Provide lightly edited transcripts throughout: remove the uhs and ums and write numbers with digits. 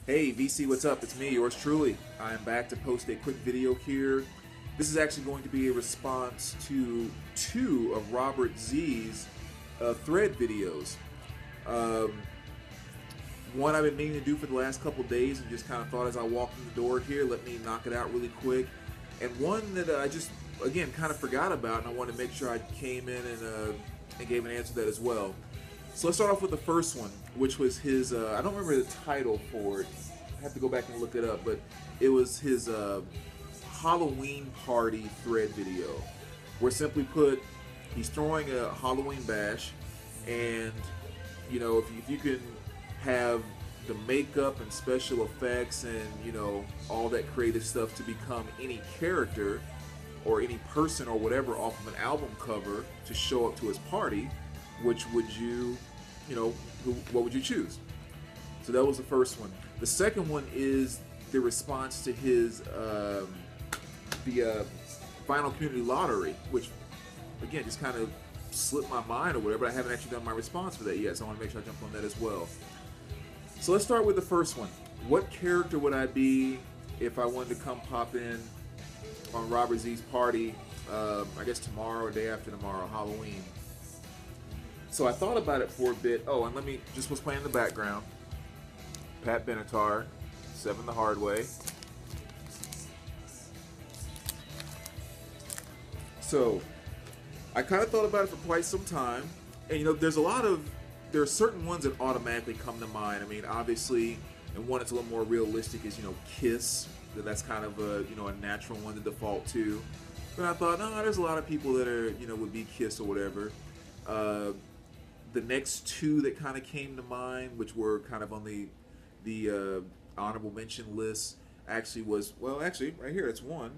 Hey VC, what's up? It's me, yours truly. I am back to post a quick video here. This is actually going to be a response to two of Robert Z's thread videos. Um, One I've been meaning to do for the last couple days and just kind of thought as I walked in the door here, let me knock it out really quick. And one that I just, again, kind of forgot about, and I wanted to make sure I came in and gave an answer to that as well. So let's start off with the first one, which was his, I don't remember the title for it. I have to go back and look it up, but it was his Halloween party thread video, where simply put, he's throwing a Halloween bash, and you know, if you can have the makeup and special effects and, you know, all that creative stuff to become any character or any person or whatever off of an album cover to show up to his party, which would you know, what would you choose? So that was the first one. The second one is the response to his final community lottery, which again just kind of slipped my mind or whatever. I haven't actually done my response for that yet, so I want to make sure I jump on that as well. So let's start with the first one. What character would I be if I wanted to come pop in on Robert Z's party, I guess tomorrow or day after tomorrow, Halloween? So I thought about it for a bit. Oh, and let me, just was playing in the background. Pat Benatar, 7 the Hard Way. So I kind of thought about it for quite some time. And you know, there are certain ones that automatically come to mind. I mean, obviously, and one that's a little more realistic is, you know, Kiss. That's kind of a, you know, a natural one to default to. But I thought, no, there's a lot of people that are, you know, would be Kiss or whatever. The next two that kind of came to mind, which were kind of on the honorable mention list, actually was, well, actually, right here, it's one.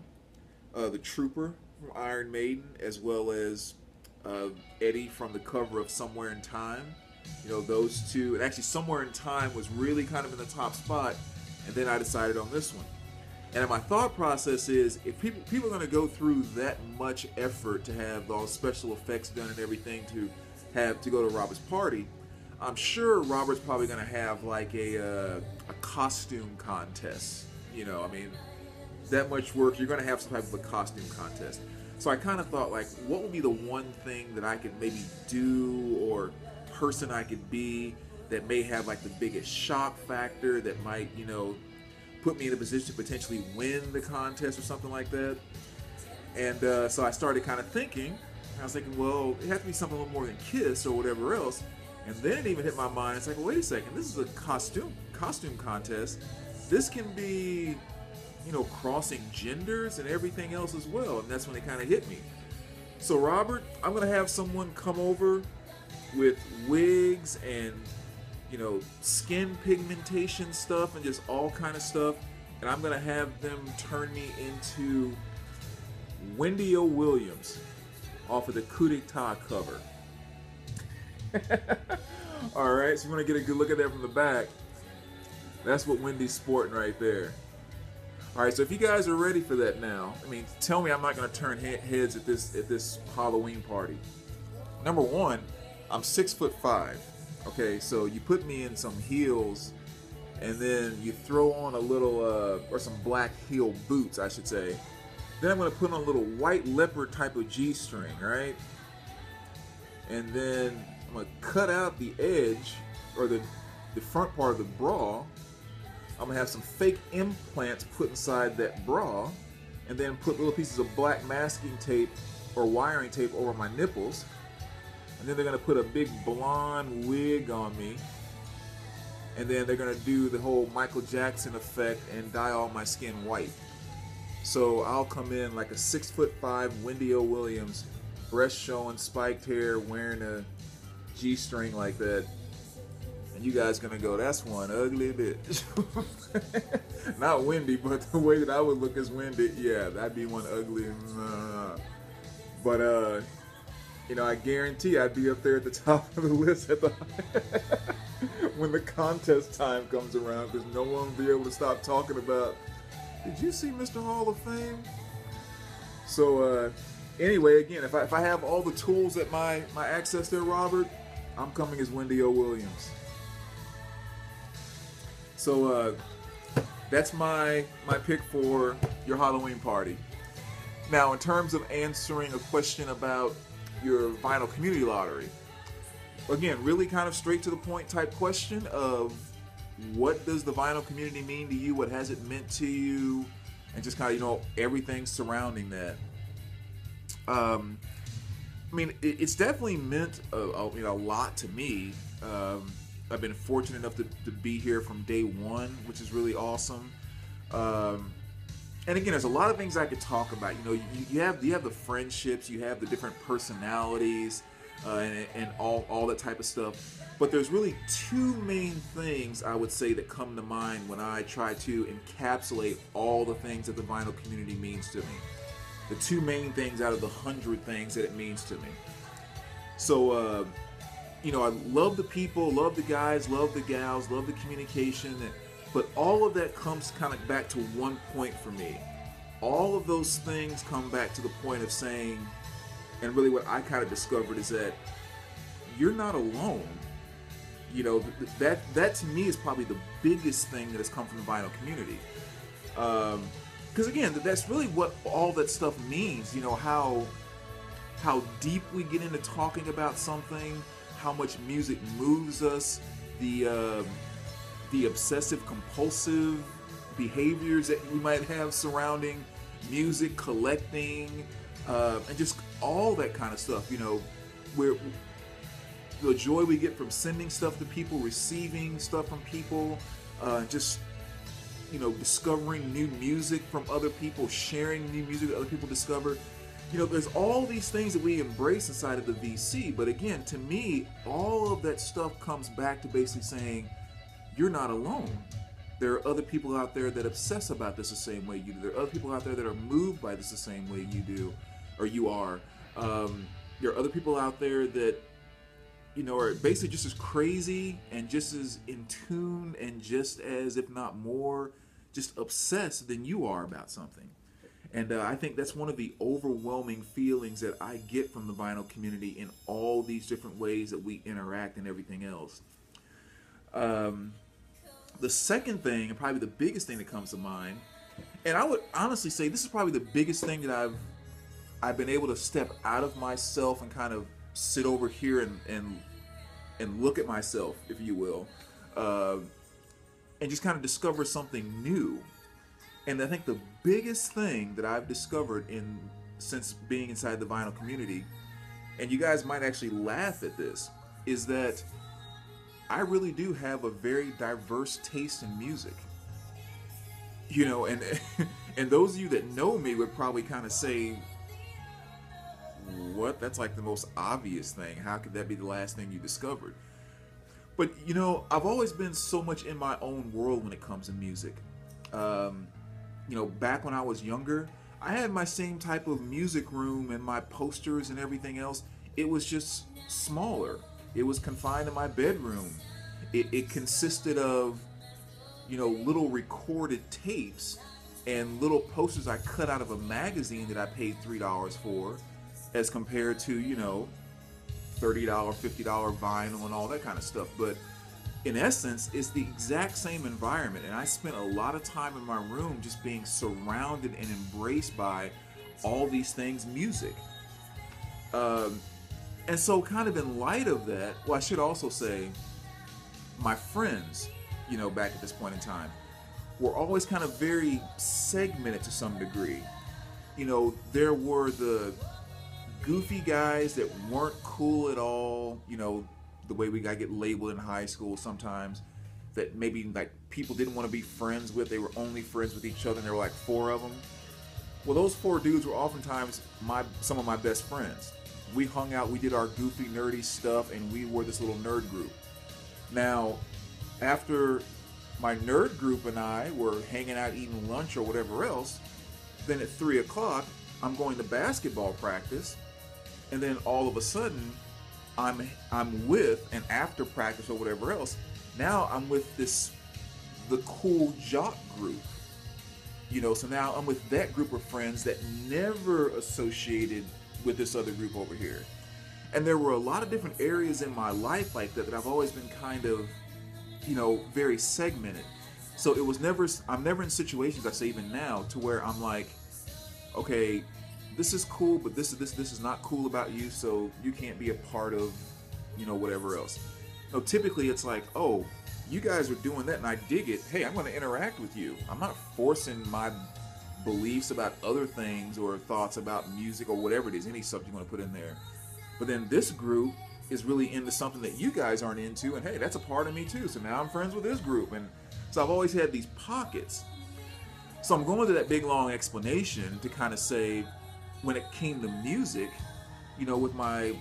The Trooper from Iron Maiden, as well as Eddie from the cover of Somewhere in Time. You know, those two, and actually Somewhere in Time was really kind of in the top spot, and then I decided on this one. And my thought process is, if people are going to go through that much effort to have all special effects done and everything to go to Robert's party, I'm sure Robert's probably going to have like a costume contest. You know, I mean, that much work, you're going to have some type of a costume contest. So I kind of thought, like, what would be the one thing that I could maybe do, or person I could be that may have like the biggest shock factor, that might, you know, put me in a position to potentially win the contest or something like that. And so I started kind of thinking. I was thinking, well, it has to be something a little more than Kiss or whatever else. And then it even hit my mind. It's like, well, wait a second. This is a costume contest. This can be, you know, crossing genders and everything else as well. And that's when it kind of hit me. So Robert, I'm gonna have someone come over with wigs and, you know, skin pigmentation stuff and just all kind of stuff, and I'm gonna have them turn me into Wendy O. Williams off of the Coup d'etat cover. Alright, so you want to get a good look at that from the back. That's what Wendy's sporting right there. Alright, so if you guys are ready for that now, I mean, tell me I'm not going to turn heads at this Halloween party. Number one, I'm 6'5". Okay, so you put me in some heels, and then you throw on a little, or some black heel boots, I should say. Then I'm going to put on a little white leopard type of G-string, right? And then I'm going to cut out the edge, or the front part of the bra. I'm going to have some fake implants put inside that bra, and then put little pieces of black masking tape or wiring tape over my nipples. And then they're going to put a big blonde wig on me. And then they're going to do the whole Michael Jackson effect and dye all my skin white. So I'll come in like a 6'5" Wendy O. Williams, breast showing, spiked hair, wearing a G-string like that. And you guys going to go, that's one ugly bitch. Not Wendy, but the way that I would look as Wendy, yeah, that'd be one ugly. But, you know, I guarantee I'd be up there at the top of the list at the when the contest time comes around, because no one will be able to stop talking about, did you see Mr. Hall of Fame? So anyway, again, if I have all the tools at my access there, Robert, I'm coming as Wendy O. Williams. So that's my pick for your Halloween party. Now, in terms of answering a question about your vinyl community lottery, again, really kind of straight to the point type question of what does the vinyl community mean to you? What has it meant to you? And just kind of, everything surrounding that. I mean, it's definitely meant a lot to me. I've been fortunate enough to be here from day one, which is really awesome. And again, there's a lot of things I could talk about. You have the friendships, you have the different personalities, and all that type of stuff. But there's really two main things I would say that come to mind when I try to encapsulate all the things that the vinyl community means to me. The two main things out of the 100 things that it means to me. So, I love the people, love the guys, love the gals, love the communication, but all of that comes kind of back to one point for me. All of those things come back to the point of saying, and really what I kind of discovered is that you're not alone. That to me is probably the biggest thing that has come from the vinyl community. Because again, that's really what all that stuff means. How deep we get into talking about something, how much music moves us, the obsessive compulsive behaviors that we might have surrounding music, collecting, and just all that kind of stuff. Where the joy we get from sending stuff to people, receiving stuff from people, just discovering new music from other people, sharing new music that other people discover. There's all these things that we embrace inside of the VC, but again, to me, all of that stuff comes back to basically saying, you're not alone. There are other people out there that obsess about this the same way you do. There are other people out there that are moved by this the same way you do, or you are. There are other people out there that, are basically just as crazy and just as in tune and just as, if not more, just obsessed than you are about something. And I think that's one of the overwhelming feelings that I get from the vinyl community in all these different ways that we interact and everything else. The second thing, and probably the biggest thing that comes to mind, and I would honestly say this is probably the biggest thing that I've been able to step out of myself and kind of sit over here and look at myself, if you will, and just kind of discover something new. And I think the biggest thing that I've discovered since being inside the vinyl community, and you guys might actually laugh at this, is that I really do have a very diverse taste in music. And and those of you that know me would probably kind of say, what? That's like the most obvious thing. How could that be the last thing you discovered? But I've always been so much in my own world when it comes to music. Back when I was younger, I had my same type of music room and my posters and everything else. It was just smaller. It was confined to my bedroom. It consisted of, little recorded tapes and little posters I cut out of a magazine that I paid $3 for, as compared to, $30, $50 vinyl and all that kind of stuff. But in essence, it's the exact same environment, and I spent a lot of time in my room just being surrounded and embraced by all these things, music. And so kind of in light of that, well, I should also say, my friends, back at this point in time, were always kind of very segmented to some degree. There were the goofy guys that weren't cool at all, the way we got get labeled in high school sometimes, that maybe like people didn't want to be friends with. They were only friends with each other, and there were like 4 of them. Well, those 4 dudes were oftentimes some of my best friends. We hung out, we did our goofy, nerdy stuff, and we were this little nerd group. Now, after my nerd group and I were hanging out, eating lunch or whatever else, then at 3 o'clock, I'm going to basketball practice, and then all of a sudden, I'm with, and after practice or whatever else, now I'm with the cool jock group. So now I'm with that group of friends that never associated with this other group over here. And there were a lot of different areas in my life like that I've always been kind of, very segmented. So it was never, I'm never in situations, I say even now, to where I'm like, okay, this is cool, but this is not cool about you, so you can't be a part of, whatever else. No, typically it's like, oh, you guys are doing that and I dig it. Hey, I'm going to interact with you. I'm not forcing my beliefs about other things or thoughts about music or whatever it is, any subject you want to put in there. But then this group is really into something that you guys aren't into, and hey, that's a part of me too. So now I'm friends with this group. And so I've always had these pockets. So I'm going to that big long explanation to kind of say, when it came to music, with my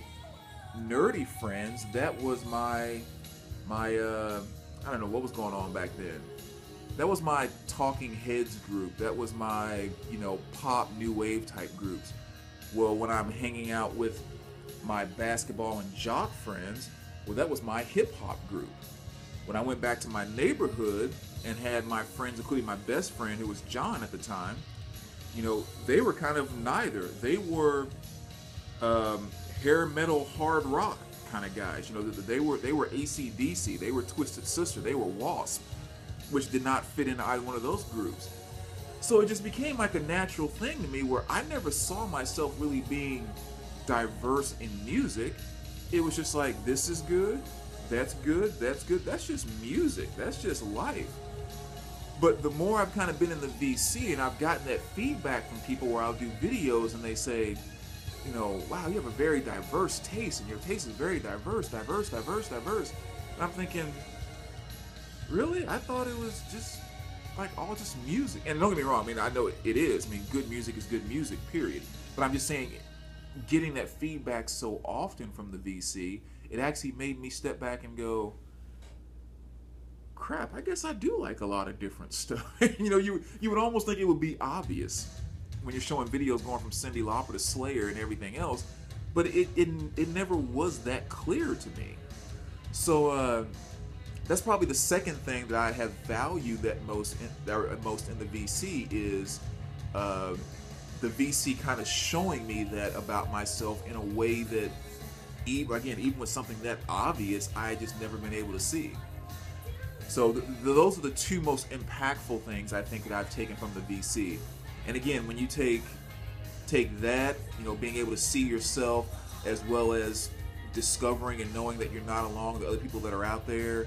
nerdy friends, that was my I don't know what was going on back then. That was my Talking Heads group. That was my, pop new wave type groups. Well, when I'm hanging out with my basketball and jock friends, well, that was my hip hop group. When I went back to my neighborhood and had my friends, including my best friend, who was John at the time, they were kind of neither. They were hair metal, hard rock kind of guys. They were AC/DC. They were Twisted Sister. They were Wasp, which did not fit into either one of those groups. So it just became like a natural thing to me where I never saw myself really being diverse in music. It was just like, this is good, that's good, that's good. That's just music. That's just life. But the more I've kind of been in the VC and I've gotten that feedback from people where I'll do videos and they say, wow, you have a very diverse taste and your taste is very diverse. And I'm thinking, really? I thought it was just like all just music. And don't get me wrong, I mean, I know it is. I mean, good music is good music, period. But I'm just saying, getting that feedback so often from the VC, it actually made me step back and go, crap, I guess I do like a lot of different stuff. You would almost think it would be obvious when you're showing videos going from Cyndi Lauper to Slayer and everything else, but it never was that clear to me. So that's probably the second thing that I have valued that most in the VC is the VC kind of showing me that about myself in a way that, even with something that obvious, I just never been able to see. So those are the two most impactful things I think that I've taken from the VC. And again, when you take that, being able to see yourself as well as discovering and knowing that you're not alone, the other people that are out there,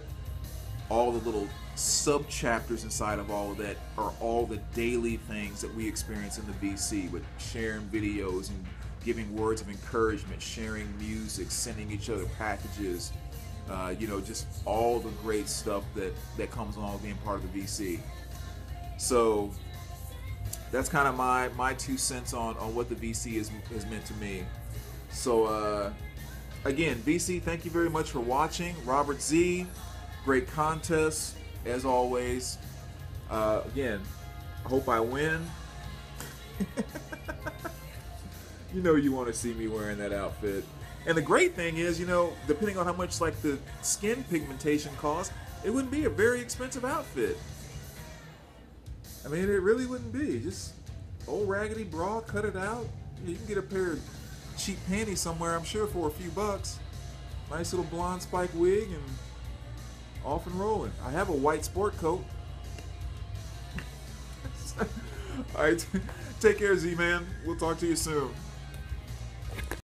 all the little sub-chapters inside of all of that are all the daily things that we experience in the VC with sharing videos and giving words of encouragement, sharing music, sending each other packages, just all the great stuff that comes along with being part of the VC. So that's kind of my 2 cents on what the VC has meant to me. So again, VC, thank you very much for watching. Robert Z, great contest as always. Again, I hope I win. You want to see me wearing that outfit. And the great thing is, depending on how much like the skin pigmentation costs, it wouldn't be a very expensive outfit. I mean, it really wouldn't be. Just old raggedy bra, cut it out. You can get a pair of cheap panties somewhere, I'm sure, for a few bucks. Nice little blonde spike wig and off and rolling. I have a white sport coat. All right, take care, Z-Man. We'll talk to you soon.